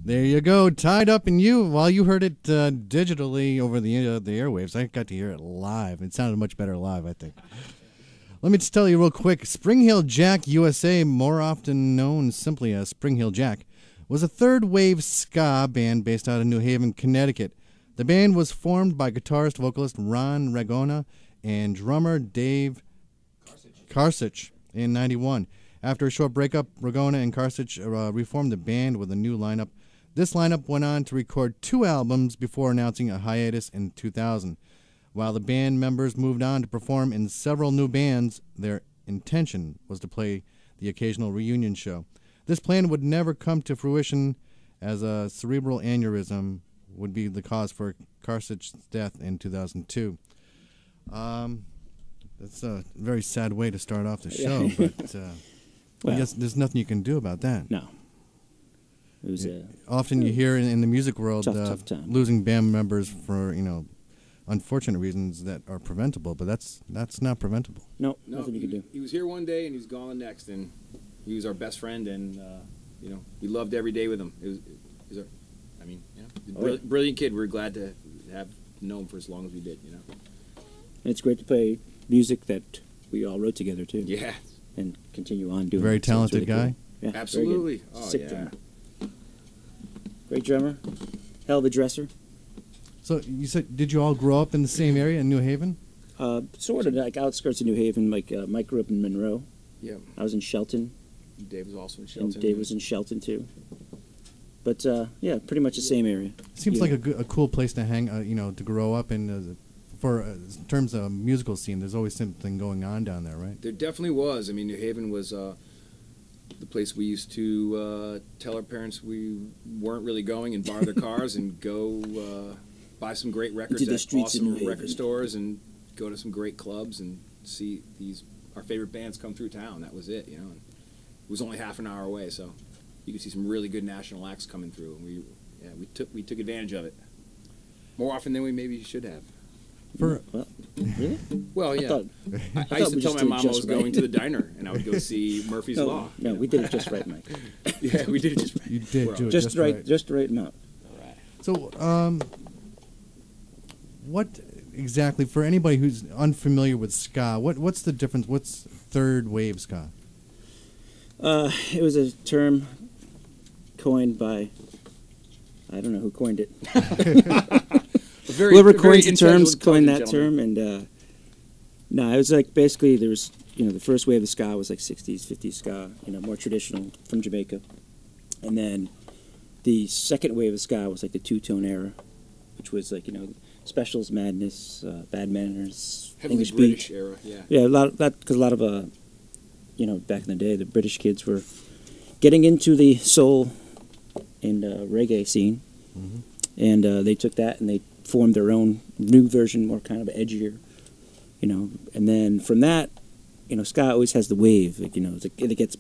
There you go, tied up in you. While you heard it digitally over the airwaves, I got to hear it live. It sounded much better live, I think. Let me just tell you real quick. Spring Hill Jack USA, more often known simply as Spring Hill Jack, was a third-wave ska band based out of New Haven, Connecticut. The band was formed by guitarist-vocalist Ron Ragona and drummer Dave Karsich in '91. After a short breakup, Ragona and Karsich reformed the band with a new lineup. This lineup went on to record 2 albums before announcing a hiatus in 2000. While the band members moved on to perform in several new bands, their intention was to play the occasional reunion show. This plan would never come to fruition, as a cerebral aneurysm would be the cause for Karsich's death in 2002. That's a very sad way to start off the show, but I guess there's nothing you can do about that. No. It was often you hear in the music world tough time. Losing band members for unfortunate reasons that are preventable, but that's not preventable. No, nothing you can do. He was here one day and he's gone the next, and he was our best friend, and we loved every day with him. Brilliant kid. We're glad to have known him for as long as we did. And it's great to play music that we all wrote together too. Yeah. And continue on doing. Very talented really guy. Cool. Yeah, absolutely. Sick drummer. Great drummer. Hell of a dresser. So you said, did you all grow up in the same area in New Haven? Sort of, like outskirts of New Haven. Like Mike grew up in Monroe. Yeah. I was in Shelton. Dave was also in Shelton. And Dave was in Shelton too. But yeah, pretty much the same area. Seems like a cool place to hang. To grow up in. In terms of musical scene, there's always something going on down there, right? There definitely was. I mean, New Haven was the place we used to tell our parents we weren't really going, and borrow their cars and go buy some great records at awesome record stores, and go to some great clubs and see our favorite bands come through town. That was it, And it was only half an hour away, so you could see some really good national acts coming through, and we took advantage of it more often than we maybe should have. Really? Well, yeah. I used to tell my mom I was going to the diner, and I would go see Murphy's Law. No, we did it just right, Mike. Yeah, we did it just right. You did do it just right. Just the right amount. All right. So, what exactly, for anybody who's unfamiliar with ska, what's the difference? What's third wave ska? It was a term coined by, I don't know who coined it. Whoever coined the terms coined that term, and it was like basically there was the first wave of ska was like 60s, 50s ska, more traditional from Jamaica, and then the second wave of ska was like the two-tone era, which was like Specials, Madness, Bad Manners, Heavily English British Beat era, yeah. Yeah, because a lot of back in the day the British kids were getting into the soul and reggae scene, and they took that and they formed their own new version, more kind of edgier, and then from that, ska always has the wave, it gets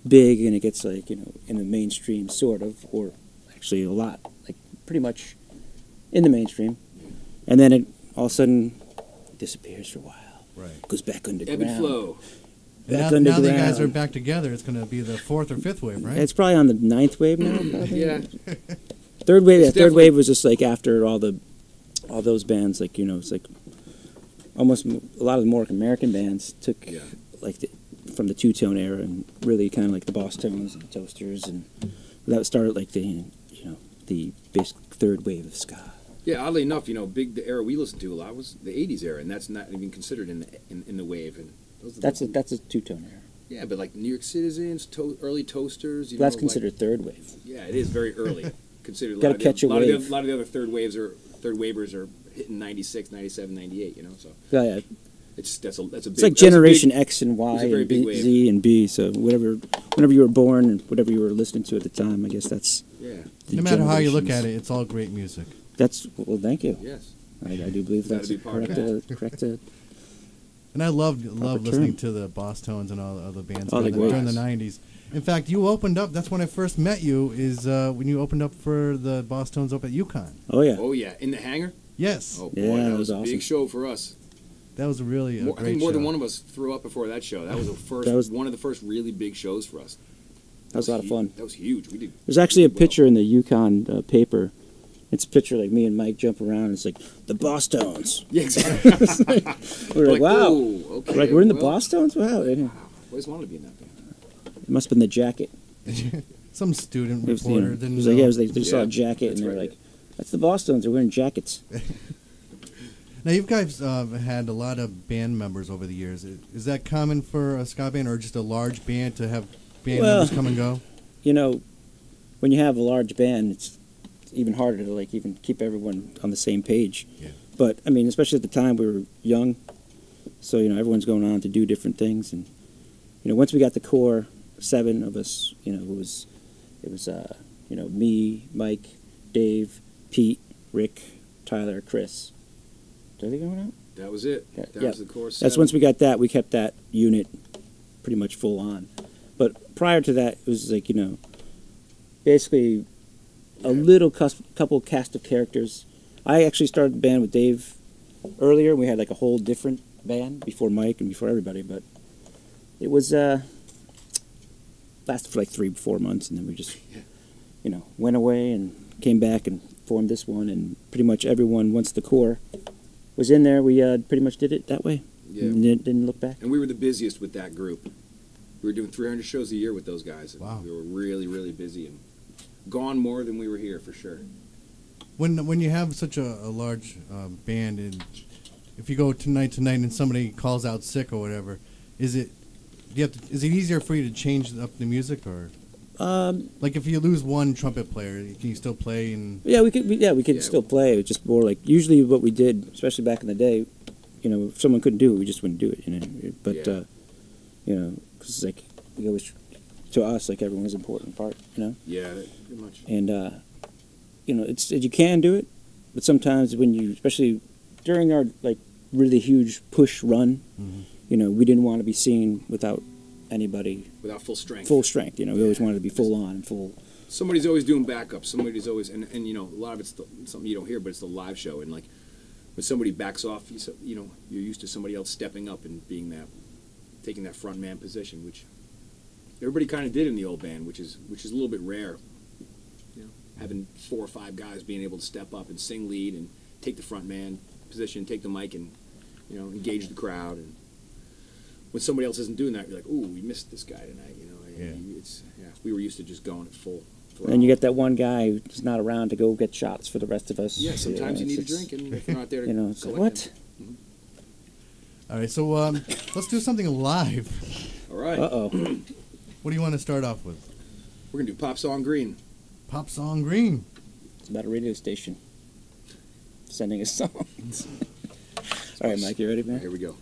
big and it gets like, in the mainstream sort of, or actually a lot, like pretty much in the mainstream, and then it all of a sudden disappears for a while, right? Goes back underground. Ebb and flow. Now the guys are back together. It's going to be the 4th or 5th wave, right? It's probably on the 9th wave now. Yeah. Third wave. Third wave was just like after all those bands, like it's like almost a lot of the more American bands took like from the two-tone era and really kind of like the Boss Tones and the Toasters, and that started like the basic third wave of ska. Yeah, oddly enough, the era we listened to a lot was the '80s era, and that's not even considered in the wave. And that's a two-tone era. Yeah, but like New York Citizens, early Toasters. That's considered third wave. Yeah, it is very early. Considered got to catch a wave. A lot of the other third wavers are hitting 96, 97, 98. So yeah. That's a big. It's like Generation X and Y and Z and B. So whenever you were born and whatever you were listening to at the time, I guess that's No matter how you look at it, it's all great music. Well, thank you. Yes, I do believe that's correct. And I loved listening to the Boss Tones and all the other bands during the '90s. In fact, you opened up. That's when I first met you. Is when you opened up for the Boss Tones up at UConn. Oh yeah. Oh yeah, in the hangar. Yes. Oh boy, that was a awesome. big show for us. That was really a great show. I think more than one of us threw up before that show. That was one of the first really big shows for us. That was a lot of fun. That was huge. We did. There's actually a picture in the Yukon paper. It's a picture like me and Mike jump around. It's like the Boss Tones. Yeah, exactly. We're like, wow. Whoa, okay, We're like, we're in the Boss Tones? Wow. I always wanted to be in that band. It must have been the jacket. Some student It was, reporter it didn't was know. like, yeah, it was like, they saw a jacket and that's they were right. like, that's the Boss Tones. They're wearing jackets. Now, you guys had a lot of band members over the years. Is that common for a ska band or just a large band to have band members come and go? You know, when you have a large band, it's even harder to like even keep everyone on the same page. Yeah. But I mean, especially at the time we were young, so you know everyone's going on to do different things, and you know once we got the core 7 of us, you know it was you know me, Mike, Dave, Pete, Rick, Tyler, Chris. Did they going out? That was it. Yeah, That yeah. was the course. That's once we got that, we kept that unit pretty much full on. But prior to that, it was like, you know, basically a little couple cast of characters. I actually started the band with Dave earlier. We had like a whole different band before Mike and before everybody, but it was lasted for like 3-4 months, and then we just, you know, went away and came back and formed this one, and pretty much everyone, once the core was in there, we pretty much did it that way. Yeah. And didn't look back. And we were the busiest with that group. We were doing 300 shows a year with those guys. Wow. We were really, really busy and gone more than we were here for sure. When you have such a large band, and if you go tonight and somebody calls out sick or whatever, is it easier for you to change up the music, or like if you lose one trumpet player, can you still play? And Yeah, we could still play. It was just more like usually what we did, especially back in the day. You know, if someone couldn't do it, we just wouldn't do it. You know, but you know, because like we always, to us, like everyone was an important part. You know. Yeah, pretty much. And you know, it's you can do it, but sometimes when you, especially during our like really huge push run, you know, we didn't want to be seen without anybody Without full strength. full strength. You know, we always wanted to be full on and full. Somebody's always doing backup. Somebody's always, and you know, a lot of it's something you don't hear, but it's the live show. And like when somebody backs off, you know, you're used to somebody else stepping up and being that, taking that front man position, which everybody kind of did in the old band, which is a little bit rare. You know, having 4 or 5 guys being able to step up and sing lead and take the front man position, take the mic, and you know, engage the crowd. And when somebody else isn't doing that, you're like, ooh, we missed this guy tonight. You know, we were used to just going at full. And you get that one guy who's not around to go get shots for the rest of us. Yeah, sometimes you need a it's- drink, and if you're not there to You know, it's like, collect what? them. all right, so let's do something live. All right. Uh-oh. What do you want to start off with? We're going to do Pop Song Green. Pop song Green. It's about a radio station sending us songs. All right, Mike, you ready, man? Here we go.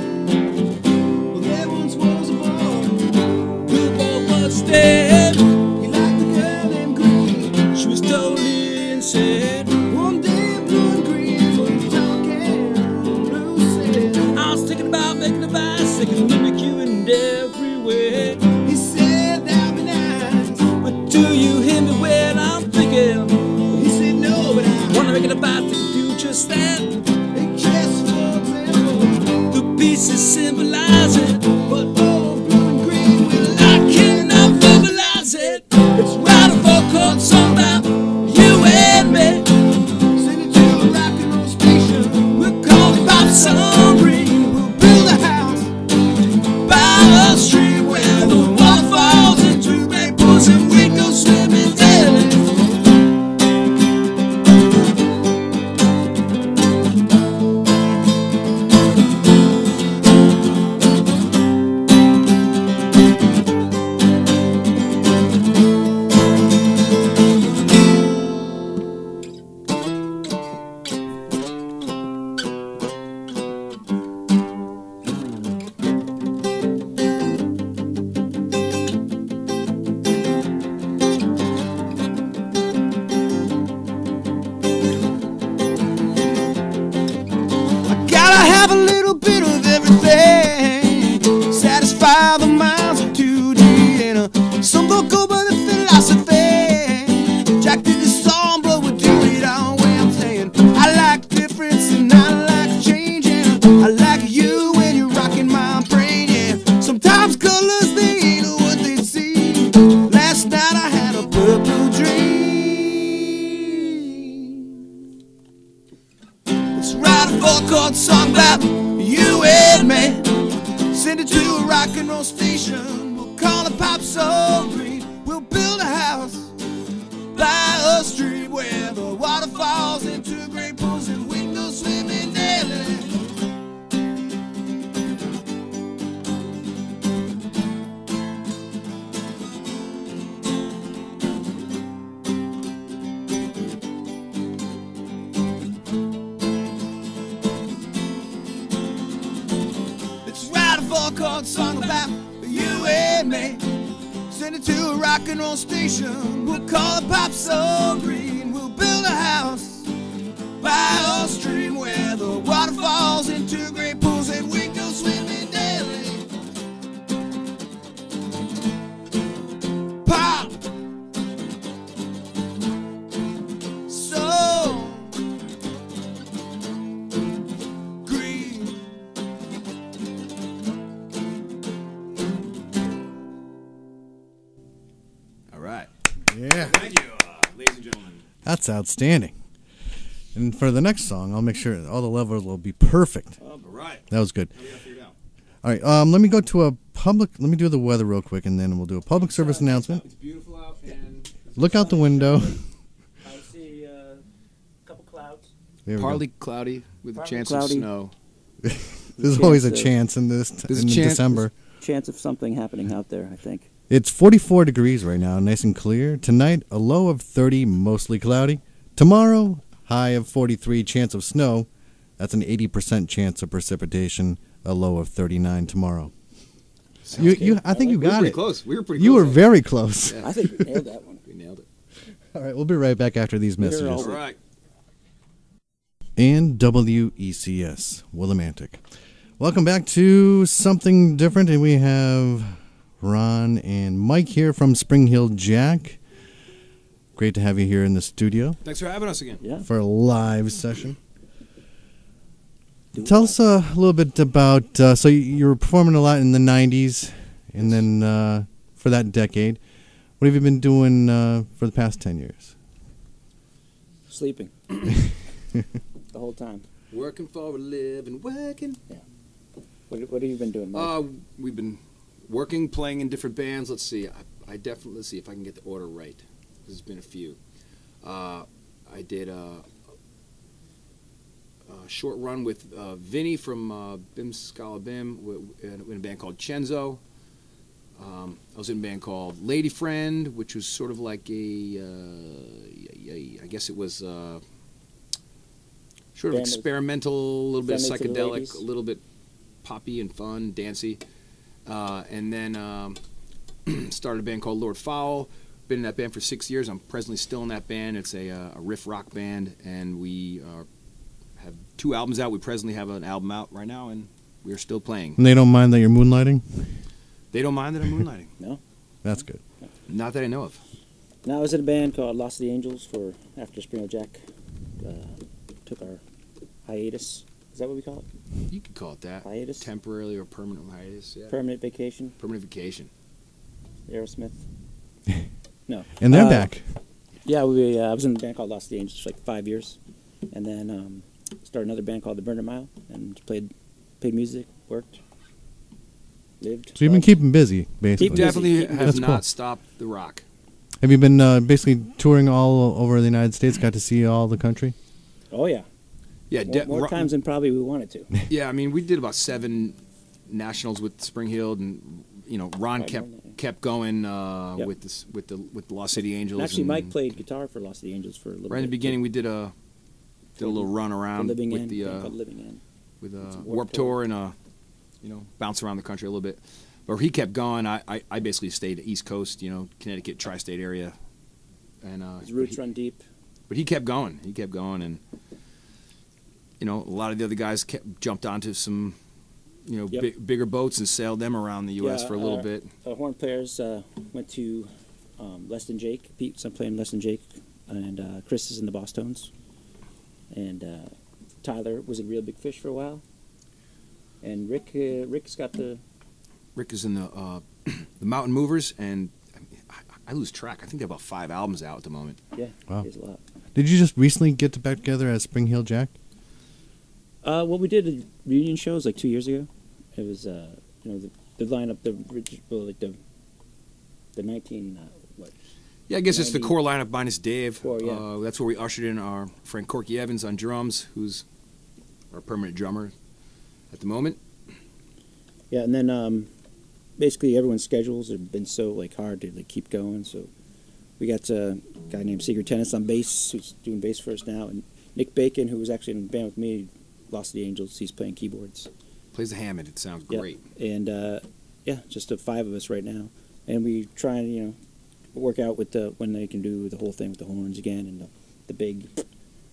Well, there once was a boy who was dead. He liked the girl named Green. She was totally insane. One day, blue and green were talking. Blue said, I was thinking about making a bicycle, mimic you in every way. He said that'd be nice, but do you hear me when I'm thinking? He said no, but I wanna make it a bicycle, do just that. It just for example, the pieces symbolize it, but oh, blue and green, well, I cannot verbalize it. It's right a folk chord song about you and me. Send it to a rock and roll station. We'll call it Pop Song Green. We'll build a house by a stream where the water falls into great pools, and we go swimming daily. I like you when you're rocking my brain, yeah. Sometimes colors, they ain't what they seem. Last night I had a purple dream. Let's write a 4-chord song about you and me. Send it to a rock and roll station. We'll call it Pop Soul Green. We'll build a house by a stream where the water falls into great pools and we go swimming daily. Let's write a 4-chord song about you and me. Send it to a rock and roll station. We'll call it Pop Soul Green. We'll build a house by a stream where the water falls into great pools and we go swimming daily. Pop Soul Green. All right. Yeah. Thank you, ladies and gentlemen. That's outstanding. And for the next song, I'll make sure all the levels will be perfect. All right. That was good. Now we gotta figure it out. All right, let me go to a public. Let me do the weather real quick, and then we'll do a public service announcement. It's beautiful out, and Look out the window. I see a couple clouds. There we go. partly cloudy with a Partly chance cloudy. of snow. There's always a chance of- chance in this There's a in chance- December. Chance of something happening out there, I think. It's 44 degrees right now, nice and clear. Tonight, a low of 30, mostly cloudy. Tomorrow, high of 43, chance of snow. That's an 80% chance of precipitation. A low of 39 tomorrow. I think you We were got pretty it. close. We were pretty You close. were very close. Yeah. I think we nailed that one. We nailed it. All right, we'll be right back after these We're messages. all- All right. And WECS, Willimantic. Welcome back to Something Different, and we have Ron and Mike here from Spring Hill Jack. Great to have you here in the studio Thanks for having us again. Yeah. for a live session. Tell us a little bit about, so you were performing a lot in the 90s, and then for that decade. What have you been doing for the past 10 years? Sleeping. The whole time. Working for a living, working. What have you been doing, Mike? We've been working, playing in different bands. Let's see. Let's see if I can get the order right. There's been a few. I did a short run with Vinny from Bim Scala Bim in a band called Chenzo. I was in a band called Lady Friend, which was sort of like I guess it was sort of Band of experimental, a little bit friendly to the psychedelic, ladies. a little bit poppy and fun, dancey. And then started a band called Lord Fowl. Been in that band for 6 years. I'm presently still in that band. It's a riff rock band, and we have 2 albums out. We presently have an album out right now, and we are still playing. And they don't mind that you're moonlighting? They don't mind that I'm moonlighting. No. That's good. Not that I know of. Now I was in a band called Lost of the Angels after Spring Hill Jack took our hiatus. Is that what we call it? You could call it that. Hiatus? Temporarily or permanent hiatus. Yeah. Permanent vacation. Permanent vacation. Aerosmith. No. And they're back. Yeah, I was in a band called Lost of the Angels for like 5 years, and then started another band called the Burner Mile, and played music, worked, lived. So you've been keeping busy, basically. Keep busy. Definitely Keep have That's not cool. stopped the rock. Have you been basically touring all over the United States? Got to see all the country? Oh yeah, Yeah, more times than probably we wanted to. Yeah, I mean, we did about 7 nationals with Spring Hill, and Ron Right, more than kept going Yep. with the Lost City Angels. And actually, and Mike played guitar for Lost of the Angels for a little bit. right in the beginning. We did a little run around Living with End, the band called Living End. with It's a a Warp Tour and bounce around the country a little bit. But he kept going. I basically stayed East Coast, Connecticut, tri-state area, and His roots run deep. But he kept going. He kept going, and a lot of the other guys jumped onto some, Yep. bigger boats and sailed them around the U.S. Yeah, for a little bit. Horn players went to Less Than Jake. Pete's playing Less Than Jake, and Chris is in the Boss Tones. And Tyler was in Real Big Fish for a while. And Rick's got the. Rick is in the Mountain Movers, and I lose track. I think they have about 5 albums out at the moment. Yeah, Wow. there's a lot. Did you just recently get back together as Spring Heel Jack? Well, we did a reunion shows like 2 years ago. It was the lineup, the 19 what? Yeah, I guess it's the 90. core lineup minus Dave. Core, yeah. That's where we ushered in our friend Corky Evans on drums, who's our permanent drummer at the moment. Yeah, and then basically everyone's schedules have been so like hard to like keep going. So we got a guy named Secret Tennis on bass, who's doing bass for us now, and Nick Bacon, who was actually in the band with me, lost to the Angels. He's playing keyboards. Plays the Hammond. It sounds Yep. great. And just the 5 of us right now, and we try and work out with when they can do the whole thing with the horns again and the big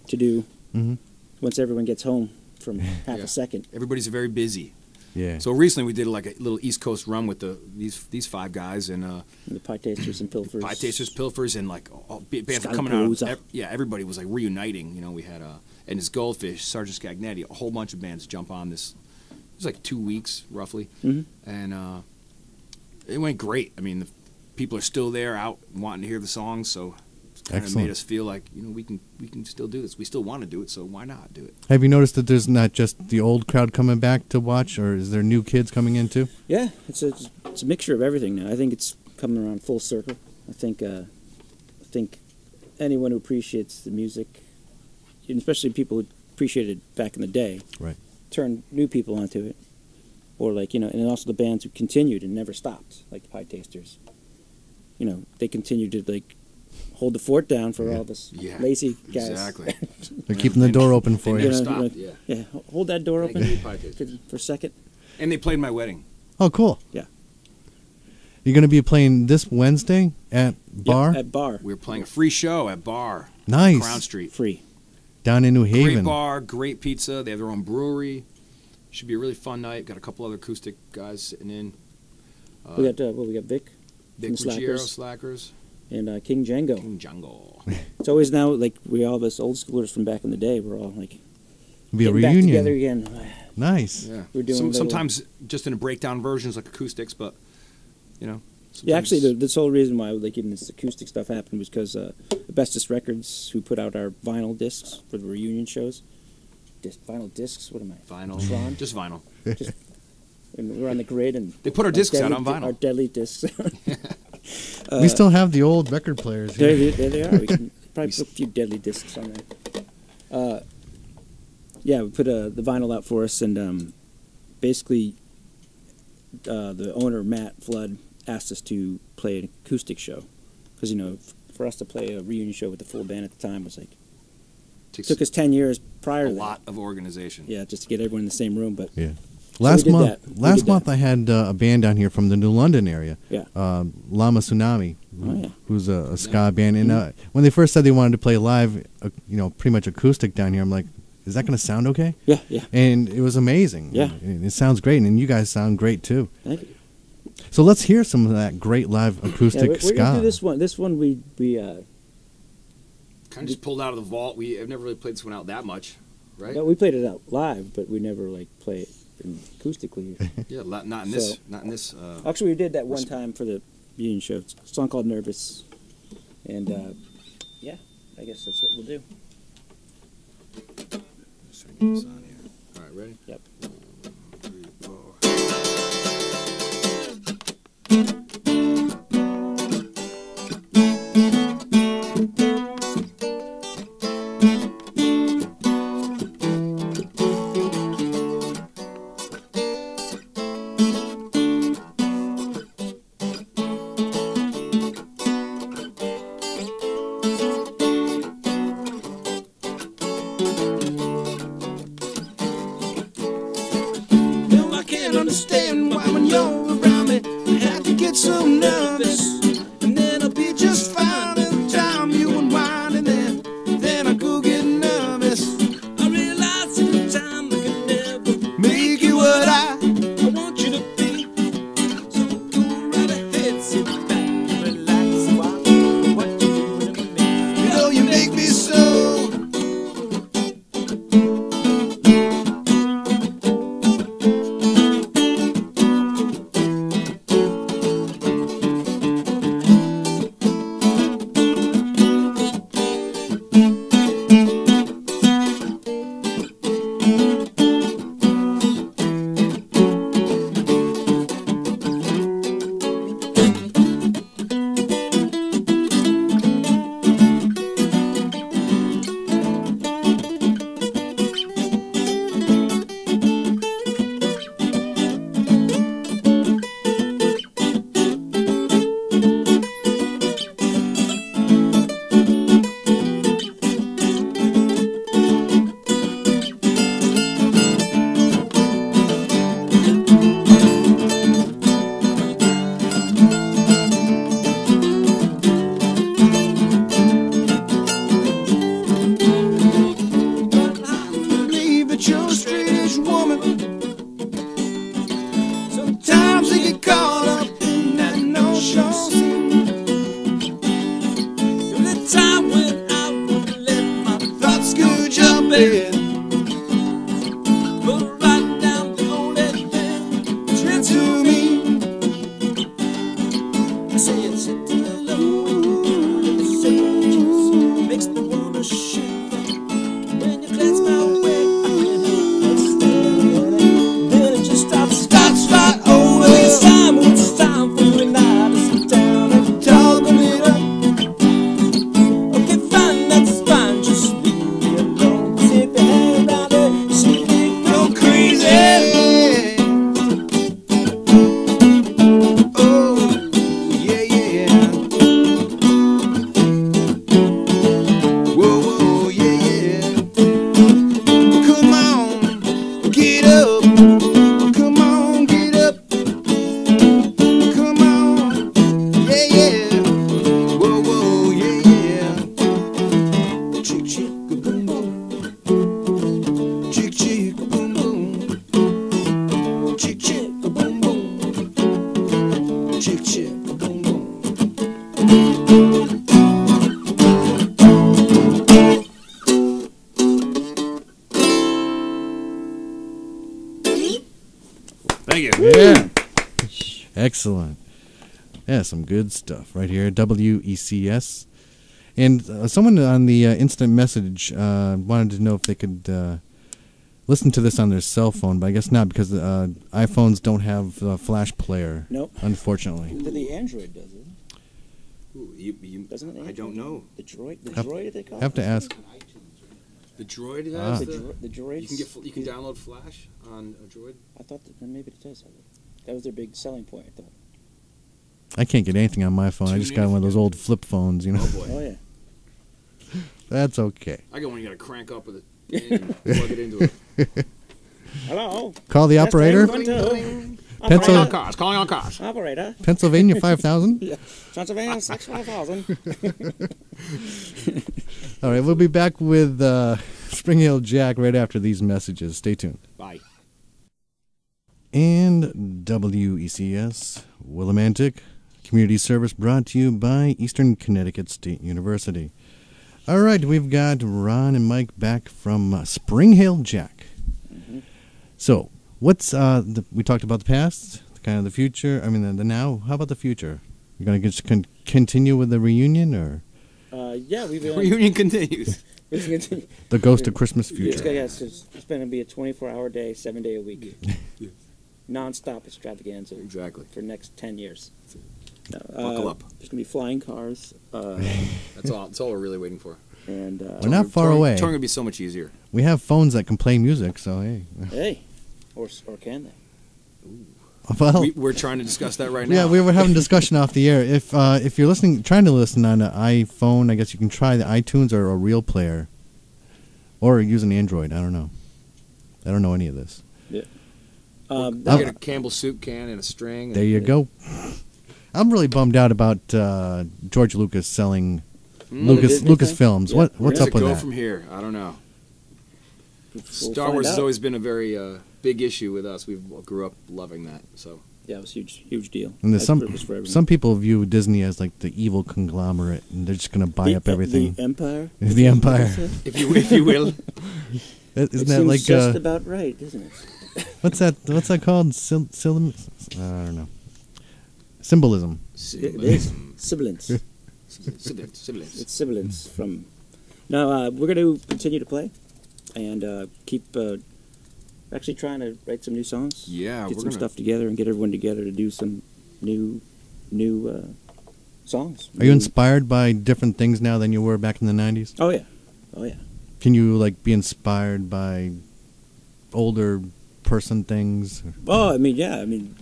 to do Mm-hmm. once everyone gets home from half Yeah. a second. Everybody's very busy. Yeah. So recently we did like a little East Coast run with these 5 guys, and And the Pie Tasters and Pilfers. Pie Tasters, Pilfers, and like all bands were Scott coming out. Perusa. Everybody was like reuniting. We had and his Goldfish, Sergeant Scagnetti, a whole bunch of bands jump on this. It was like 2 weeks roughly, Mhm. and it went great. I mean, the people are still there, out wanting to hear the songs, so it kind of Excellent. made us feel like we can still do this. We still want to do it, so why not do it? Have you noticed that there's not just the old crowd coming back to watch, or is there new kids coming in too? Yeah, it's a mixture of everything now. I think it's coming around full circle. I think anyone who appreciates the music, and especially people who appreciated it back in the day, Right. turn new people onto it, or and also the bands who continued and never stopped, like the Pie Tasters. They continued to hold the fort down for all this Yeah, lazy guys. exactly. They're keeping the door open They for never you. stopped. Yeah, hold that door Thank open you, Pie Tasters. for a second. And they played my wedding. Oh, cool. Yeah. You're going to be playing this Wednesday at Bar? Yep, at Bar. We were playing a free show at Bar. Nice. Crown Street. Free. Down in New Great Haven. bar, great pizza. They have their own brewery. Should be a really fun night. Got a couple other acoustic guys sitting in. We got Vic Vic from Ruggiero, Slackers. Slackers, and King Django. King Jungle. It's always now we all of us old schoolers from back in the day. We're all Be a getting back together reunion. again. Nice. Yeah. We're doing little- sometimes just in a breakdown versions like acoustics, but Yeah, sometimes- actually, this whole reason why even this acoustic stuff happened was because Bestest Records, who put out our vinyl discs for the reunion shows. Vinyl discs? What am I? vinyl, Tron? just vinyl. And we were on the grid, and They put our discs out on Our vinyl. deadly discs. We still have the old record players here. there they are. We can probably put a few deadly discs on there. Yeah, we put the vinyl out for us, and basically, the owner Matt Flood asked us to play an acoustic show because for us to play a reunion show with the full band at the time was it Takes took us 10 years prior a to that. lot of organization. Yeah, just to get everyone in the same room, but Yeah. we Last did month, that. We last did that. month I had a band down here from the New London area. Yeah. Lama Tsunami, Oh, yeah. who's a ska band. And when they first said they wanted to play live, pretty much acoustic down here, I'm like, is that going to sound okay? Yeah, yeah. And it was amazing. Yeah. It sounds great, and you guys sound great too. Thank you. So let's hear some of that great live Yeah, acoustic we're ska. gonna do this one. This one we Kind of just pulled out of the vault. I've never really played this one out that much, right? no, we played it out live, but we never play it acoustically. Yeah, not in this. So- Not in this. Actually, we did that one time for the reunion show. It's a song called "Nervous," and yeah, I guess that's what we'll do. Just trying to get this on here. All right, ready? Yep. 1, 2, 4. No, I can't understand why when you're around me, I have to get so nervous. And then I'll be just fine every time you unwind, and then I go get nervous. I realize in time I can never make you what I want you to be. So go right ahead, sit back, relax, watch what you're doing to me. You know you make me so. Believe that you're a straight-edge woman. Sometimes they get caught up in that notion. The time when I would let my thoughts go jumping, but right now the only thing true to me. I say it's a alone, and the sage makes me wanna shiver. When you glance my way, I can't help but stare. Then it just starts right over. It's time for me now to sit down and talk a little. Okay, fine, that's fine, just leave me alone. 'Cause if you hang around there, you see me go crazy. Oh, yeah, yeah. Whoa, whoa, yeah, yeah. Come on, get up. Come on, get up. Come on, yeah, yeah. Whoa, whoa, yeah, yeah. Chick, chick, boom, boom. Chick, chick, boom, boom. Chick, chick, boom, boom. Chick, chick, boom, boom. Thank you. Yeah. Excellent. Yeah, some good stuff right here. WECS. And someone on the instant message wanted to know if they could listen to this on their cell phone, but I guess not because iPhones don't have a flash player. Nope. Unfortunately. The Android does it. Ooh, Doesn't it? I don't know. The droid Have- they call Have it? to ask. The Droid Ah. has The droid. you can download Flash on a Droid. I thought that maybe it does have it. That was their big selling point, I thought. I can't get anything on my phone. I just got one of those old flip phones, you know. Oh boy, Oh yeah. That's okay. I got one you got to crank up with a pin and plug it into it. Hello. Call the operator. Pencil. Pencil- Calling on cars. Operator. Pennsylvania 5000. Yeah. Pennsylvania 65000. All right, we'll be back with Spring Hill Jack right after these messages. Stay tuned. Bye. And WECS, Willimantic, community service brought to you by Eastern Connecticut State University. All right, we've got Ron and Mike back from Spring Hill Jack. So, what's we talked about the past, kind of the future. I mean, the now. How about the future? You're going to just continue with the reunion, or Yeah, we've been. Reunion continues. the ghost of Christmas future? It's going to be a 24-hour day, 7-day a week. Non-stop extravaganza. Exactly. For the next 10 years. Buckle up. There's going to be flying cars. That's all. That's all we're really waiting for. And We're not far Touring- away. Touring would be so much easier. We have phones that can play music, so hey. hey, or can they? Well, We're trying to discuss that right now. yeah, we were having a discussion off the air. If you're trying to listen on an iPhone, I guess you can try the iTunes or a real player, or use an Android. I don't know. I don't know any of this. Yeah. You get a Campbell soup can and a string. And There you go. I'm really bummed out about George Lucas selling the Disney Lucasfilms. thing? What's Where does up it with go that? from here? I don't know. We'll Star find Wars has out. always been a very big issue with us. We grew up loving that. So Yeah, it was a huge deal. And there's It was for everyone. some people view Disney as like the evil conglomerate, and they're just going to buy up everything. The Empire. The Empire. if you will, Isn't It that seems like just about right, isn't it? what's that called? I don't know. Symbolism. It is sibilance. siblings. It's sibilance from. Now we're going to continue to play, and keep actually trying to write some new songs. Yeah, get we're some gonna- stuff together and get everyone together to do some new songs. Are you inspired by different things now than you were back in the 90s? Oh yeah, oh yeah. Can you like be inspired by older person things? Oh, I mean,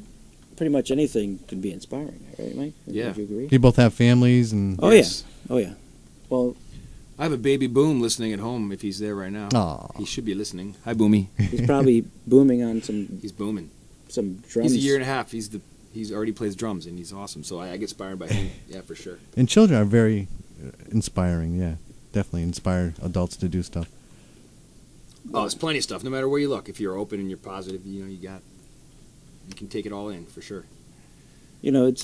pretty much anything can be inspiring, right, Mike? Yeah. Would you agree? You both have families, and Oh Yes. yeah, oh yeah. Well, I have a baby Boom listening at home if he's there right now. Aw. He should be listening. Hi, Boomy. he's probably booming on some He's booming. some drums. He's a year and a half. He's already plays drums, and he's awesome. So I get inspired by him. Yeah, for sure. And children are very inspiring. Yeah, definitely inspire adults to do stuff. Oh, there's plenty of stuff. No matter where you look, if you're open and you're positive, you can take it all in for sure. You know, it's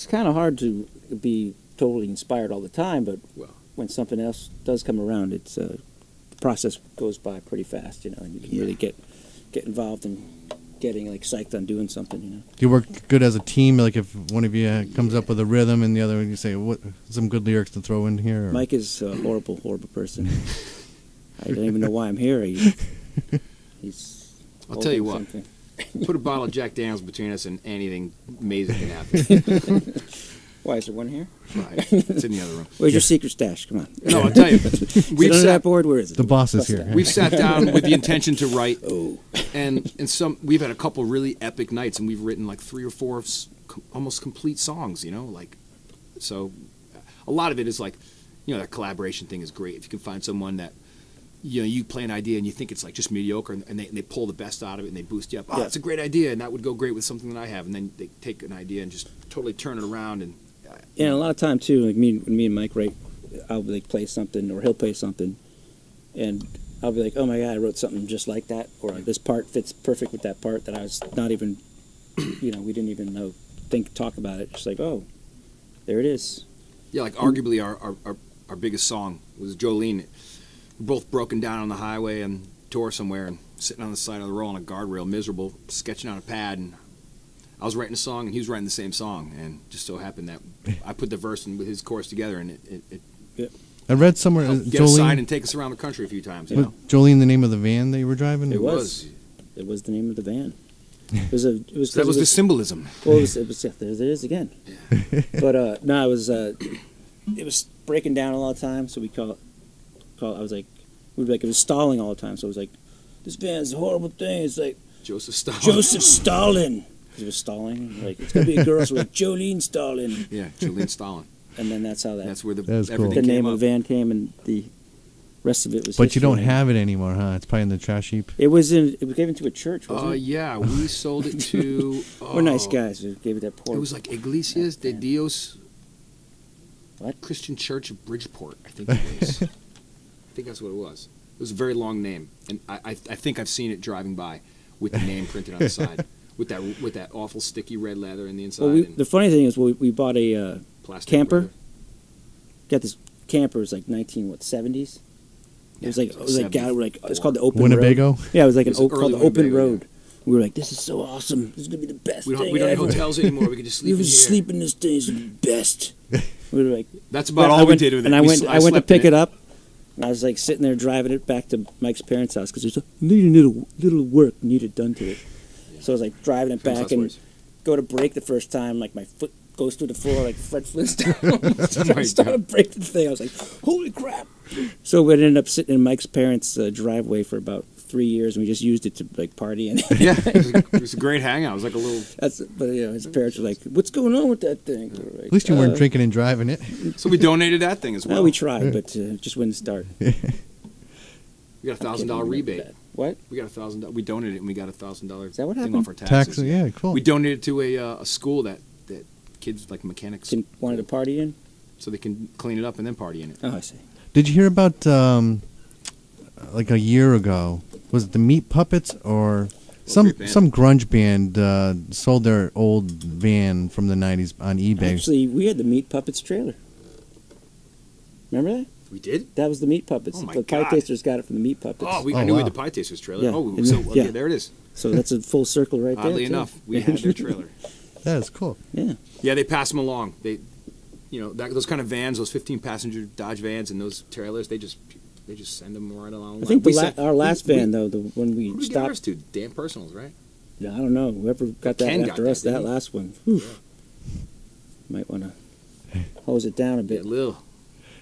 kind of hard to be totally inspired all the time, but when something else does come around, the process goes by pretty fast. You know, and you can really get involved in getting like psyched on doing something. You know, Do you work good as a team? Like if one of you comes up with a rhythm and the other one you say, "What some good lyrics to throw in here?" Or? Mike is a horrible person. I don't even know why I'm here. He's I'll tell you what. something. Put a bottle of Jack Daniels between us, and anything amazing can happen. Why is there one here? Right. It's in the other room. Where's your secret stash? Come on. No, I'll tell you. We've under that board. Where is it? The boss is here. We've sat down with the intention to write, and we've had a couple really epic nights, and we've written like 3 or 4 almost complete songs. You know, like so. A lot of it is like, you know, that collaboration thing is great. If you can find someone that, you know, you play an idea and you think it's like just mediocre, and they pull the best out of it and they boost you up. Oh, it's a great idea, and that would go great with something that I have. And then they take an idea and just totally turn it around. And a lot of time too, like me and Mike write, I'll like play something or he'll play something, and I'll be like, oh my god, I wrote something just like that, or this part fits perfect with that part that I was not even, you know, we didn't even talk about it. Just like, oh, there it is. Yeah, like arguably our biggest song was Jolene. We're both broken down on the highway and tour somewhere and sitting on the side of the road on a guardrail, miserable, sketching on a pad. And I was writing a song and he was writing the same song. And just so happened that I put the verse and with his chorus together, and it I read somewhere get us signed and take us around the country a few times. You know? Jolene the name of the van that you were driving? It was. It was the name of the van. That was the symbolism. Well, it was there it is again. Yeah. But no, it was breaking down a lot of time, so we call. I was like, we'd be like, it was stalling all the time. So it was like, this van's a horrible thing. It's like Joseph Stalin. Joseph Stalin. Because it was stalling. Like, it's gonna be a girl. So like Jolene Stalin. Yeah, Jolene Stalin. And then that's how that's where everything cool. The name of the van came, and the rest of it was. But you don't have it anymore, huh? It's probably in the trash heap. It was given to a church, wasn't it? Yeah, we sold it to. We're nice guys. We gave it that poor. It was like Iglesias de Dios. What? Christian Church of Bridgeport, I think it was. I think that's what it was. It was a very long name, and I think I've seen it driving by with the name printed on the side, with that awful sticky red leather in the inside. Well, the funny thing is, we bought a camper. Leather. Got this camper. It was like 70s. Yeah, it was like it's called the Open Winnebago? Road. Yeah, it was like called the Open Winnebago, Road. We were like, this is so awesome. This is gonna be the best. We don't need hotels anymore. We can just sleep. You can sleep in this thing. It's the best. We were like, that's about all we did with it. And I went to pick it up. And I was like sitting there driving it back to Mike's parents' house because there's a little work needed done to it. Yeah. So I was like driving it back and go to brake the first time, like my foot goes through the floor like Fred Flintstone. I started to break the thing. I was like, holy crap. So we ended up sitting in Mike's parents' driveway for about 3 years, and we just used it to like party in. Yeah, it was a great hangout. It was like a little. But you know, his parents were like, "What's going on with that thing?" Like, at least you weren't drinking and driving it. So we donated that thing as well. Well, we tried, but just wouldn't start. We got a $1,000 rebate. What? We got $1,000. We donated it, and we got $1,000. Is that what thing happened? off our taxes. Yeah, cool. We donated to a school that kids like mechanics wanted to party in, so they can clean it up and then party in it. Oh, I see. Did you hear about like a year ago? Was it the Meat Puppets or some grunge band sold their old van from the 90s on eBay? Actually, we had the Meat Puppets trailer. Remember that? We did? That was the Meat Puppets. Oh my the Pie Tasters got it from the Meat Puppets. I knew we had the Pie Tasters trailer. Yeah. There it is. So that's a full circle right there. Oddly enough, we had their trailer. That is cool. Yeah. Yeah, they pass them along. They, those kind of vans, those 15-passenger Dodge vans and those trailers, they just send them right along. I think our last van, though, the one we who did stopped. Ours to? Dan Personals, right? Yeah, I don't know. Whoever got that after us, that last one. Whew. Might want to hose it down a bit. Yeah, a little.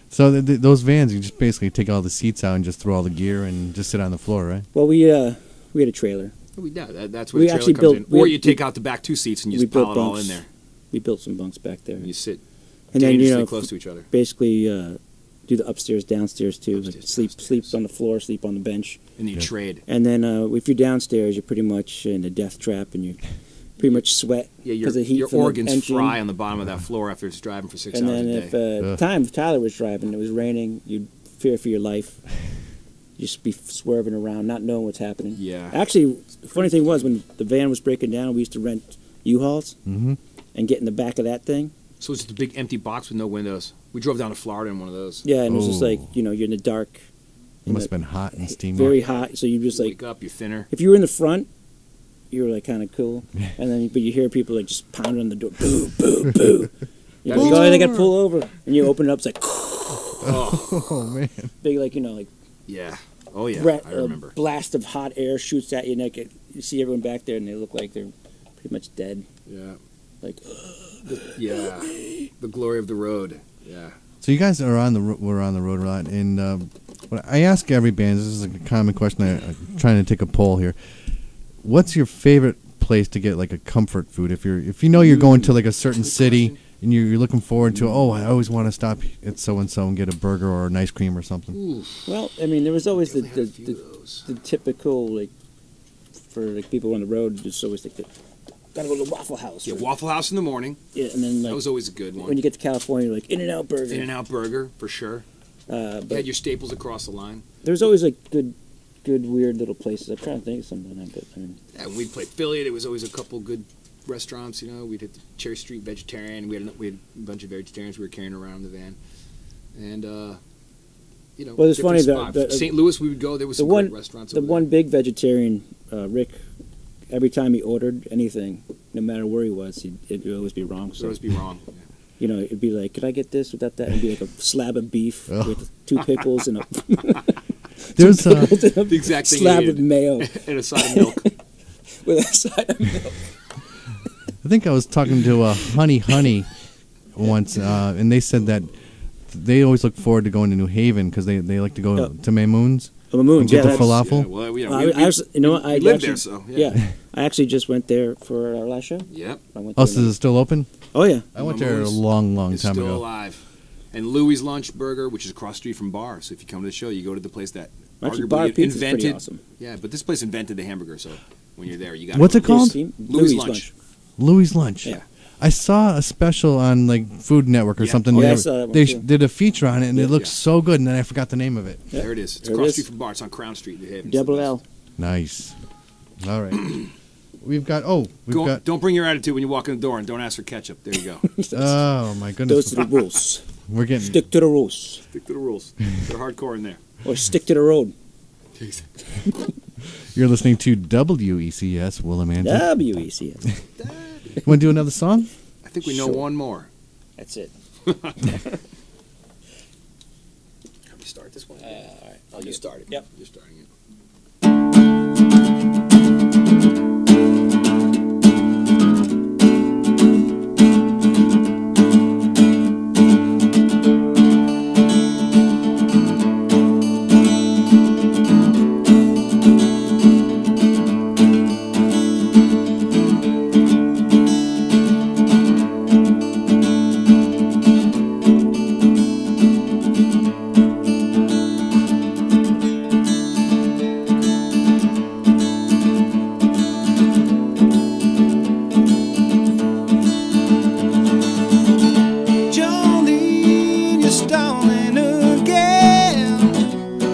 So those vans, you just basically take all the seats out and just throw all the gear and just sit on the floor, right? Well, we had a trailer. That's where the trailer comes in. Or you take out the back 2 seats and you just pile it all in there. We built some bunks back there. And you sit and dangerously then, close to each other. Basically, do the upstairs, downstairs too. Like sleep on the floor, sleep on the bench. And you trade. And then if you're downstairs, you're pretty much in a death trap, and you pretty much sweat because of heat. Your from the organs engine. fry on the bottom of that floor after it's driving for 6 And hours then a day. if Tyler was driving, it was raining, you'd fear for your life. You'd just be swerving around, not knowing what's happening. Yeah. Actually, the funny thing was when the van was breaking down, we used to rent U-Hauls and get in the back of that thing. So it's just a big empty box with no windows. We drove down to Florida in one of those. Yeah, and it was just Oh. like, you're in the dark. It must have been hot and steamy. Very hot, so you just like, Wake up, you're thinner. if you were in the front, you were like kind of cool, and then but you hear people like just pounding on the door, boo, boo, boo. You Pull go, oh, they got to over. pull over, and you open it up, it's like Oh man. big, like like Yeah. Oh, yeah. I a remember. blast of hot air shoots at you, and you see everyone back there, and they look like they're pretty much dead. Yeah. Like, Yeah. The glory of the road. Yeah. So you guys are on the we're on the road a lot, and what I ask every band, this is a common question. I'm trying to take a poll here. What's your favorite place to get like a comfort food? If you know you're going to like a certain city and you're looking forward to, oh, I always want to stop at so and so and get a burger or an ice cream or something. Ooh. well, I mean, there was always Definitely had a few of the those. typical like for like people on the road, just always like gotta go to the Waffle House. Yeah, or- Waffle House in the morning. yeah, and then That like was always a good when one. you get to California, you're like In-N-Out Burger. In-N-Out Burger, for sure. You But had your staples across the line. there's always like good, weird little places. I'm trying to think of something. But I mean, Yeah, when we'd play Philly, there was always a couple good restaurants, We'd hit the Cherry Street Vegetarian. We had a bunch of vegetarians we were carrying around in the van. And, Well, it's different funny that- spots. that- St. Louis, we would go. There was the some one- great restaurants the over one there. big vegetarian, Rick, every time he ordered anything, no matter where he was, it would always be wrong. Would So always be wrong. Yeah. it'd be like, could I get this without that? It'd be like a slab of beef Oh. with 2 pickles and a There's The exact thing you slab of needed. mayo And a side of milk. with a side of milk. I think I was talking to Honey once, and they said that they always look forward to going to New Haven because they like to go Yeah. to Maymoon's Oh, and Mamoons, get yeah, the that's- falafel. Yeah, well, I actually, you know what? I we lived actually, there, so, yeah. I actually just went there for our last show. Yep. I went Oh, there so is it still open? oh yeah. I went there a Mamoon's long It's time still ago. alive. And Louis Lunch Burger, which is across the street from Bar. So if you come to the show, you go to the place that Actually, arguably Bar Pizza is invented. pretty awesome. Yeah, but this place invented the hamburger. So when you're there, you got. What's it called? Louis Lunch. Louis Lunch. Yeah. I saw a special on like Food Network or Yeah. something. Oh, yeah, They- I saw that one they too. did a feature on it, and Yeah. it looked Yeah. so good, and then I forgot the name of it. Yeah. There it is. It's There it across the is. street from Bar. It's on Crown Street, New Haven. Double L. Nice. All right. We've got. We've got. Don't bring your attitude when you walk in the door, and don't ask for ketchup. There you go. Oh my goodness. Those are the rules. We're getting. Stick to the rules, Stick to the rules. They're hardcore in there. or stick to the road. You're listening to WECS Willimantic. WECS. You want to do another song? I think we know Sure. one more. That's it. Can we start this one? All right. I'll just start it. Yep. You're starting it. Jolene, you're stalling again.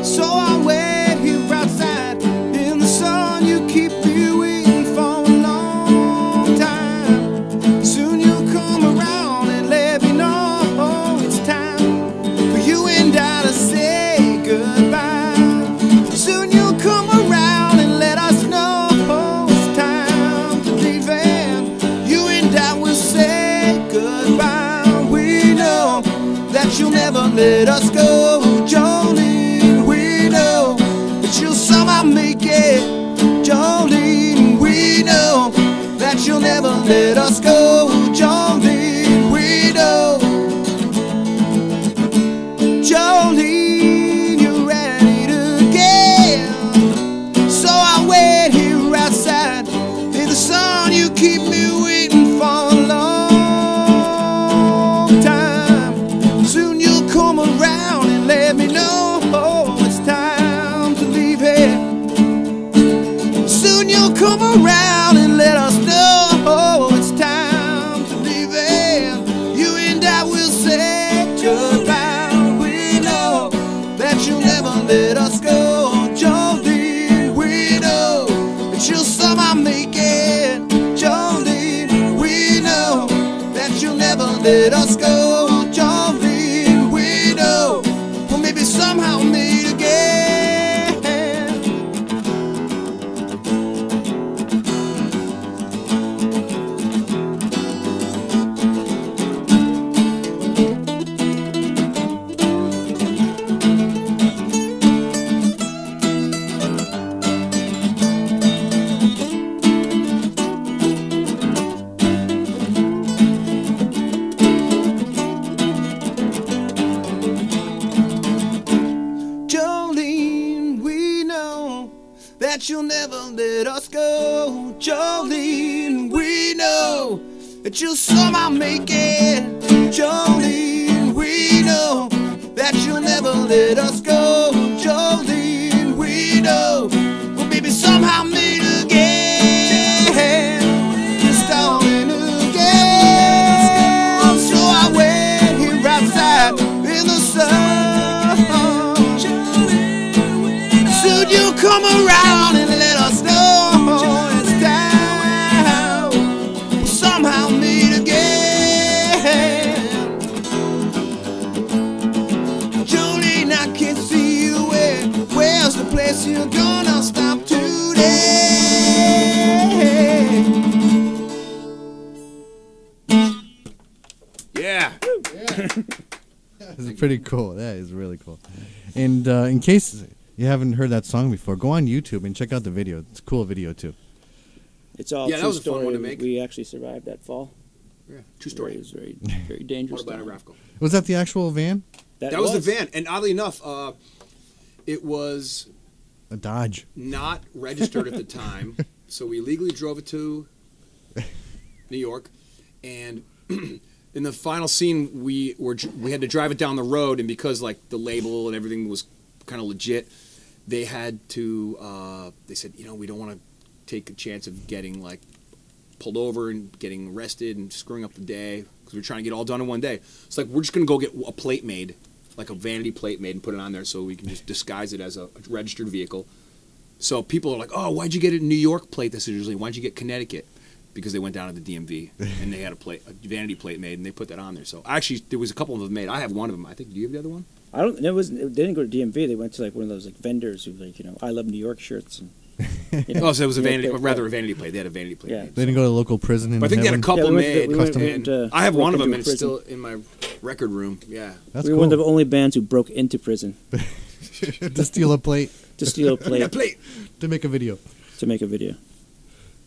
So I wait here outside in the sun. You keep me waiting for a long time. Soon you'll come around and let me know it's time for you and I to say goodbye. Soon you'll come around and let us know it's time to leave, and you and I will say goodbye. We know that you'll never let us go, Jolene. We know that you'll somehow make it, Jolene. We know that you'll never let us go, Jolene. We know, Jolene, you're ready to get. So I wait here outside in the sun. You keep me waiting for a long time. Soon you'll come around and let us go. Jolene, we know we'll maybe somehow meet again. Jolene, we know that you'll never let us go. Jolene, we know that you'll somehow make it. Jolene, we know that you'll never let us go. Jolene, we know we'll maybe somehow meet again. Just darling again. So I wait here outside in the sun. Soon you come around and let us know it's time. We'll somehow meet again. Jolene, I can't see you where. Where's the place you're gonna stop today? Yeah. It's pretty cool. That is really cool. And in case you haven't heard that song before, go on YouTube and check out the video. It's a cool video too. It's all Yeah, that true was a fun story. one to make. We actually survived that fall. Yeah. True story. It was very, very dangerous. time. Autobiographical. Was that the actual van? That was the van, and oddly enough, it was A Dodge. not registered at the time, so we legally drove it to New York, and in the final scene, we had to drive it down the road, and because like the label and everything was kind of legit, they had to. They said, we don't want to take a chance of getting like pulled over and getting arrested and screwing up the day because we're trying to get it all done in one day. It's like we're just gonna go get a plate made, like a vanity plate made, and put it on there so we can just disguise it as a registered vehicle. So people are like, "Oh, why'd you get a New York plate this usually? Why'd you get Connecticut?" Because they went down to the DMV and they had a vanity plate made, and they put that on there. So actually, there was a couple of them made. I have one of them. I think. Do you have the other one? I don't. It was. They didn't go to DMV. They went to like one of those like vendors who like I love New York shirts. And, Oh, so it was a vanity, rather a vanity plate. They had a vanity plate. Yeah. Made, They didn't go to a local prison in but I think they had a heaven? couple Yeah, we went to made. the- we went- custom. we went to- I have one of broke them, and into a it's still prison. in my record room. Yeah. That's We were cool. one of the only bands who broke into prison To steal a plate to steal a plate That plate. to make a video. to make a video.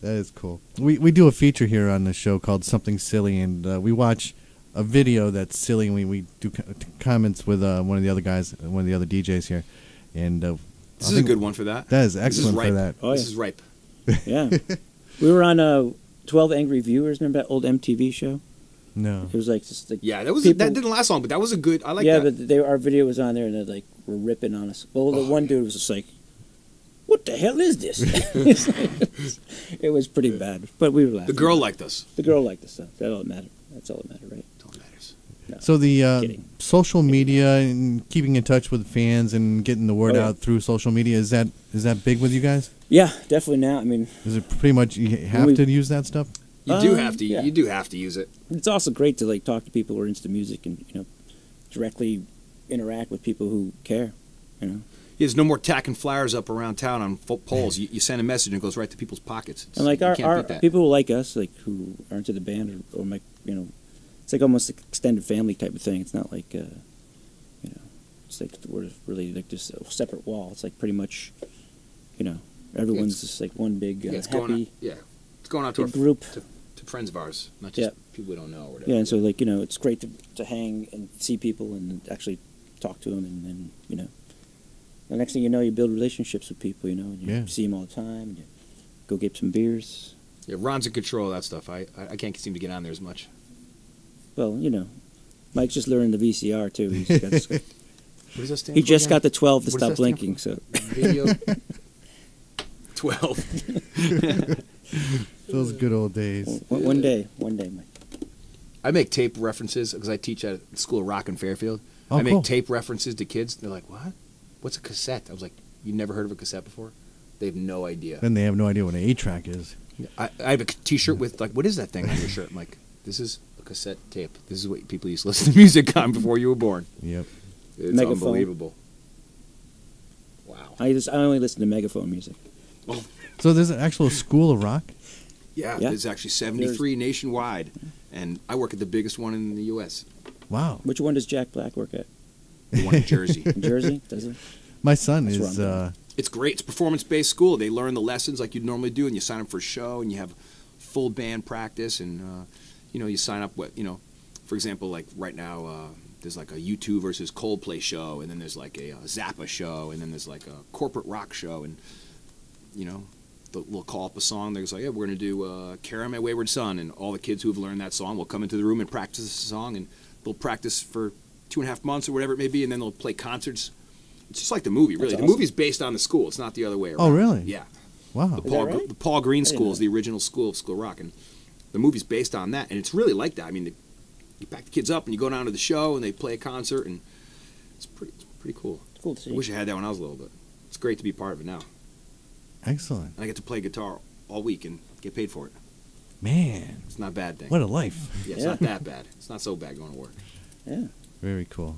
That is cool. We do a feature here on the show called Something Silly, and we watch a video that's silly, and we do comments with one of the other guys, one of the other DJs here, and This is a good one for that. that is This is excellent ripe. for that. Oh, This yeah. is ripe. Yeah, we were on 12 Angry Viewers. Remember that old MTV show? No. It was like just like Yeah, that was people- that didn't last long, but that was a good. I like yeah, that. but our video was on there and they like were ripping on us. Well, the one dude was just like, "What the hell is this?" It was pretty bad, but we were laughing. The girl liked us. The girl liked us. That all that mattered. That's all that mattered, right? That's all that matters. No. So the Kidding. social media and keeping in touch with fans and getting the word Oh, yeah. out through social media, is that big with you guys? Yeah, definitely. Now, I mean, Is it pretty much you have to use that stuff? You do have to. yeah. You do have to use it. it's also great to like talk to people who are into music and directly interact with people who care. There's no more tacking flyers up around town on poles. You send a message and it goes right to people's pockets. And like you our can't beat that. people who like us, like who are into the band or like it's like almost an extended family type of thing. It's not like it's like we're really like just a separate wall. It's like pretty much everyone's just like one big Yeah, it's going on. happy Yeah, it's going out to big group. to friends of ours, not just Yeah. people we don't know or whatever. Yeah, and so like it's great to hang and see people and actually talk to them and the next thing you know, you build relationships with people. And you Yeah. see them all the time. And you go get some beers. Yeah, Ron's in control of that stuff. I can't seem to get on there as much. Well, Mike's just learning the VCR too. He's got What does that stand he for just again? got the 12 to What does stop that stand blinking. So Video 12. Those good old days. one day, Mike. I make tape references because I teach at the School of Rock in Fairfield. Oh, I make cool. tape references to kids. They're like, "What? What's a cassette?" I was like, "You never heard of a cassette before?" They have no idea. Then they have no idea what an 8-track is. I have a T-shirt with like, "What is that thing on your shirt?" I'm like, "This is a cassette tape. This is what people used to listen to music on before you were born. Yep. It's Megaphone. unbelievable. Wow. I only listen to Megaphone music. So there's an actual school of rock? Yeah, Yeah. there's actually 73 nationwide, and I work at the biggest one in the U.S. Wow. Which one does Jack Black work at? The one in Jersey. In Jersey? Does he? My son That's is... wrong. It's great. It's a performance-based school. They learn the lessons like you'd normally do, and you sign up for a show, and you have full band practice, and you sign up. For example, like right now, there's like a U2 versus Coldplay show, and then there's like a Zappa show, and then there's like a corporate rock show, and they'll call up a song. They're like, yeah, we're going to do "Carry On My Wayward Son," and all the kids who have learned that song will come into the room and practice the song, and they'll practice for 2.5 months or whatever it may be, and then they'll play concerts. It's just like the movie, really. That's The awesome. movie's based on the school. It's not the other way around. Oh, really? Yeah. Wow. The Paul Green I didn't School know is the original school of school rock, and the movie's based on that. And it's really like that. I mean, you pack the kids up, and you go down to the show, and they play a concert, and it's pretty cool. It's cool to see. I wish I had that when I was little, but it's great to be part of it now. Excellent. And I get to play guitar all week and get paid for it. Man, It's not a bad thing. what a life. Yeah, it's Yeah. not that bad. It's not so bad going to work. Yeah. Very cool.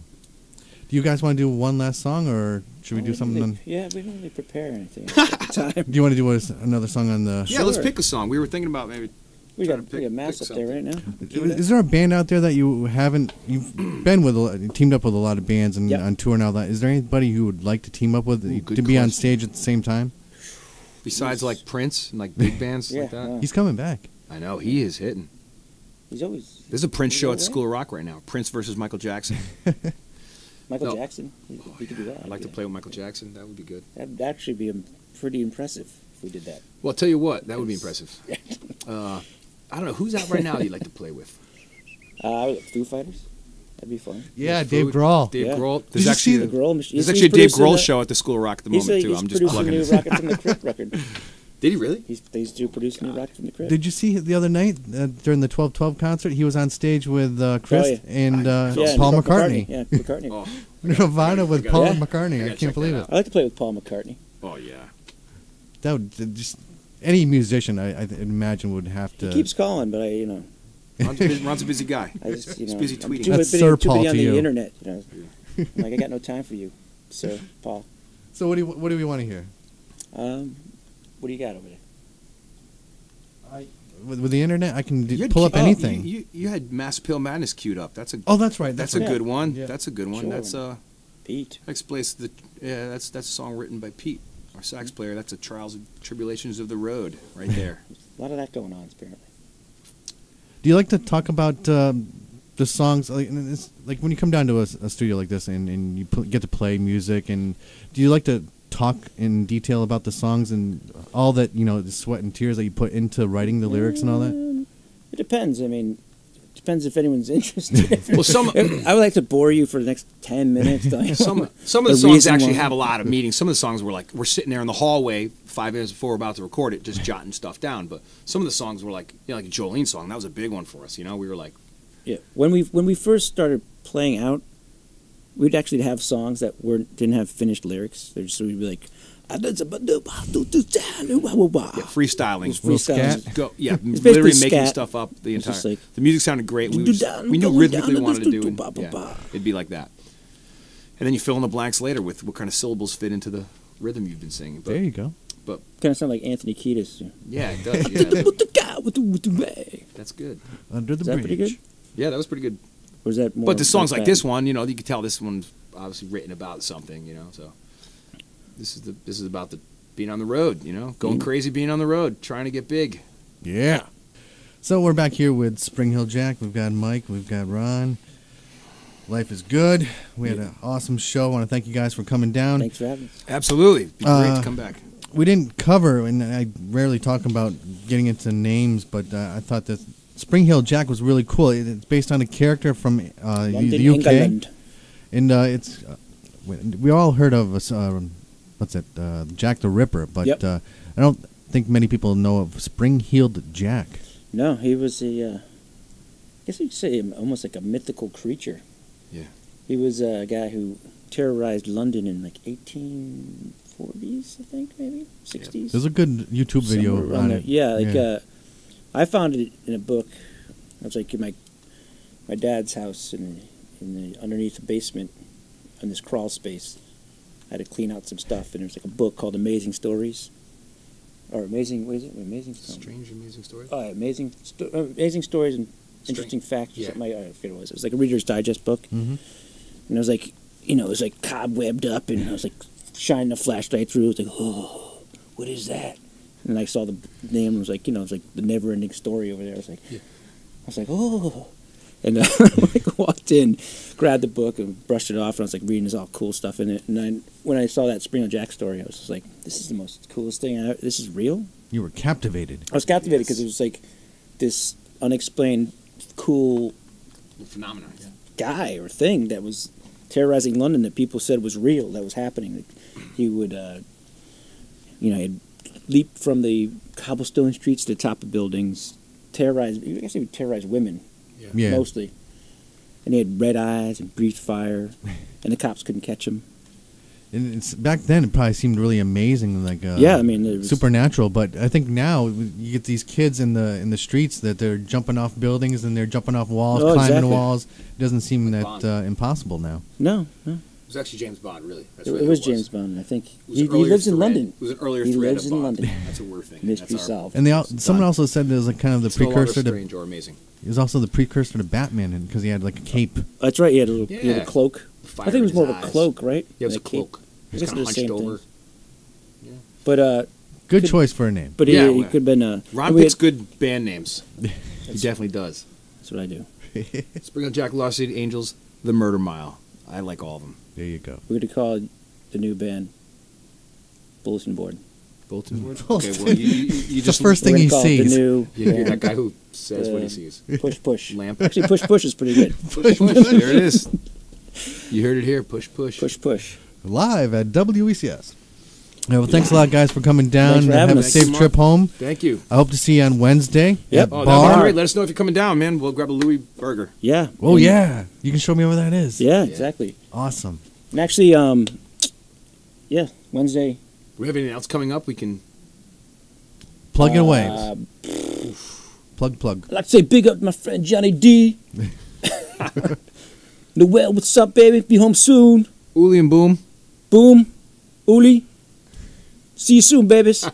Do you guys want to do one last song, or should we do something? Yeah, we don't really prepare anything at the time. Do you want to do another song on the... Yeah, let's Sure. pick a song. We were thinking about maybe... We Try got to pick Mass up there right now. Is there a band out there that you haven't... You've been with, teamed up with a lot of bands and Yep. on tour and all that. Is there anybody who would like to team up with, Ooh, good to be on question. stage at the same time? Besides like Prince and like big bands Yeah, like that. no. He's coming back. I know, he is hitting. He's always There's a Prince He's show all at right. School of Rock right now. Prince versus Michael Jackson. Michael No. Jackson. We could do that. I'd like to play with Michael Jackson. That would be good. That'd actually be pretty impressive if we did that. Well, I'll tell you what, that would be impressive. I don't know, who's out right now that you'd like to play with? Foo Fighters. That'd be fun. Yeah, There's Dave Food, Grohl. Dave Yeah. Grohl. Did There's you actually see The Grohl machine. there's actually a Dave producing Grohl the- show at the School of Rock at the He's, moment, too. he's I'm just producing plugging the new it. Rocket from the Crypt record. Did he really? He's still producing the new Rocket from the Crypt. Did you see the other night during the 12/12 concert? He was on stage with Chris Oh, yeah. and Yeah, Paul Nicole McCartney. Yeah, McCartney. Oh, Nirvana with I Paul gotta- McCartney. I I gotta check can't believe that it. out. I like to play with Paul McCartney. oh yeah. That would just any musician I imagine would have to. He keeps calling, but I Ron's a busy guy. I just, He's busy I'm tweeting. too That's busy, Sir too Paul busy on to the you. internet. I'm like, I got no time for you, Sir Paul. So what do we want to hear? What do you got over there? With the internet, I can You had pull up Ke- anything. You had Mass Appeal Madness queued up. That's a That's right. that's right. a good one. Yeah. That's a good one. Sure. That's Pete. explains that's a song written by Pete, our sax player. That's a Trials and Tribulations of the Road right there. A lot of that going on, apparently. Do you like to talk about the songs? Like when you come down to a studio like this and you get to play music, and do you like to talk in detail about the songs and all that the sweat and tears that you put into writing the lyrics and all that? It depends. I mean, it depends if anyone's interested. Well, some I would like to bore you for the next 10 minutes. some of The the songs reason actually why- have a lot of meaning. Some of the songs we're sitting there in the hallway 5 minutes before we're about to record it, just jotting stuff down. But some of the songs were like like a Jolene song. That was a big one for us. We were like, Yeah, when we first started playing out, we'd actually have songs that didn't have finished lyrics. So we'd be like, freestyling. Little scat. Literally making scat. stuff up the It's entire. just like, The music sounded great. We knew rhythmically we wanted to do it. Yeah, it'd be like that. And then you fill in the blanks later with what kind of syllables fit into the rhythm you've been singing. But, There you go. kind of sound like Anthony Kiedis. yeah, it does. Yeah, that's good. Under the Is that bridge. pretty good? Yeah, that was pretty good. Or is that more? But the songs like that? this one, you could tell this one's obviously written about something, So this is about the being on the road, going crazy, being on the road, trying to get big. Yeah. So we're back here with Spring Hill Jack. We've got Mike. We've got Ron. Life is good. We had an awesome show. I want to thank you guys for coming down. Thanks for having us. Absolutely, It'd be great to come back. We didn't cover, and I rarely talk about getting into names, but I thought that Spring Hill Jack was really cool. It's based on a character from the London, UK, England. and it's we all heard of what's it, Jack the Ripper, but Yep. I don't think many people know of Spring-Heeled Jack. No, he was I guess you could say almost like a mythical creature. Yeah. He was a guy who terrorized London in like 1840s, I think, maybe 60s. There's a good YouTube video Somewhere around on there. it. Yeah, I found it in a book. I was like in my my dad's house in the underneath the basement, in this crawl space. I had to clean out some stuff, and there was like a book called Amazing Stories, or Amazing. What is it? Amazing. Strange, amazing story. Oh, amazing stories and interesting facts. Or Yeah. something. I forget what it was. It was like a Reader's Digest book, Mhm. and it was like, it was like cobwebbed up, and I was like shining a flashlight through. It was like, oh, what is that? And I saw the name. It was like, it was like the never-ending story over there. I was like, oh. And I walked in, grabbed the book, and brushed it off. And I was like reading this all cool stuff in it. And when I saw that Spring Hill Jack story, I was just like, this is the most coolest thing. This is real. You were captivated. I was captivated because it was like this unexplained, cool Phenomenon. Yeah. guy or thing that was terrorizing London that people said was real, that was happening. Like, he would, he'd leap from the cobblestone streets to the top of buildings, I guess he would terrorize women, Yeah. mostly. And he had red eyes and breathed fire, and the cops couldn't catch him. And back then, it probably seemed really amazing, like Yeah, I mean, it was, supernatural. But I think now you get these kids in the streets that they're jumping off buildings and they're jumping off walls, Oh, climbing exactly. walls. It doesn't seem Like that impossible now. no. It was actually James Bond, really. That's It really was what James Bond, I think. It was He an earlier lives in thread. London. It was an earlier He thread lives of in Bond. London. That's what we're thinking. Mystery That's our- solved. And someone also said it was like kind of the It's no longer precursor to. strange or amazing. It was also the precursor to Batman because he had like a cape. That's right, he had a little, he had Yeah. a cloak. Fire I think it was in more of his a eyes. cloak, right? Yeah, it was a And cape. cloak. I He was guess kind of they're the hunched same over. thing. But Good Could- choice for a name. But Yeah, he well, could have been Ron we picks had- good band names. He definitely does. That's what I do. Spring Hill Jack, Lost City Angels, The Murder Mile. I like all of them. There you go. We're going to call the new band Bulletin Board. Bulletin board? Bulletin. Okay, well, you The just... first We're thing gonna he call it sees. the new You're that band, guy who says what he sees. Push Push. Lamp. Actually, Push Push is pretty good. Push, push. There it is. You heard it here. Push, push. Push Push. Live at WECS. Yeah, well, thanks a lot, guys, for coming down. Thanks for having Have a us. safe Thank you, trip home. Thank you. I hope to see you on Wednesday. Yep. At Oh, that'd Bar. be great. Let us know if you're coming down, man. We'll grab a Louis burger. Yeah. Oh, And- yeah. You can show me where that is. Yeah, exactly. Awesome. And actually, Wednesday. We have anything else coming up? We can... Plug it away. Plug. I'd like to say big up to my friend Johnny D. Noel, what's up, baby? Be home soon. Uli and Boom. Boom. Uli. See you soon, babies.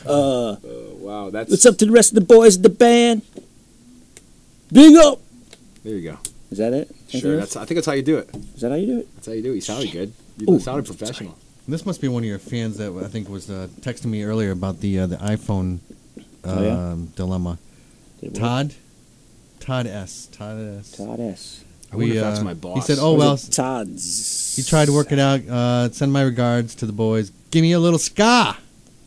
Wow, that's... What's up to the rest of the boys in the band? Big up. There you go. Is that it? Anything Sure. else? I think that's how you do it. Is that how you do it? That's how you do it. You sounded good. You Ooh, sounded professional. This must be one of your fans that I think was texting me earlier about the iPhone Oh, yeah? dilemma. Did it work? Todd S. Todd S. I wonder if that's my boss. He said, Or "Oh well." was it Todd's. He tried to work it out. Send my regards to the boys. Give me a little ska.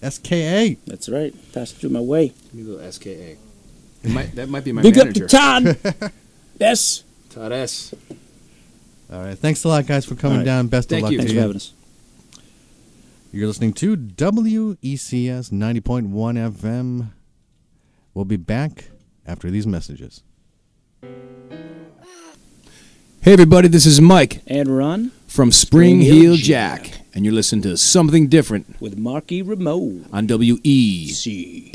SKA. That's right. Pass it through my way. Give me a little SKA. That might be my Big manager. up to Todd. S. Todd S. All right. Thanks a lot, guys, for coming All right. down. Best Thank of luck you. to Thanks you. for having us. You're listening to WECS 90.1 FM. We'll be back after these messages. Hey, everybody. This is Mike And Ron from Spring Hill Jack. And you're listening to Something Different with Marky Ramone. on WECS.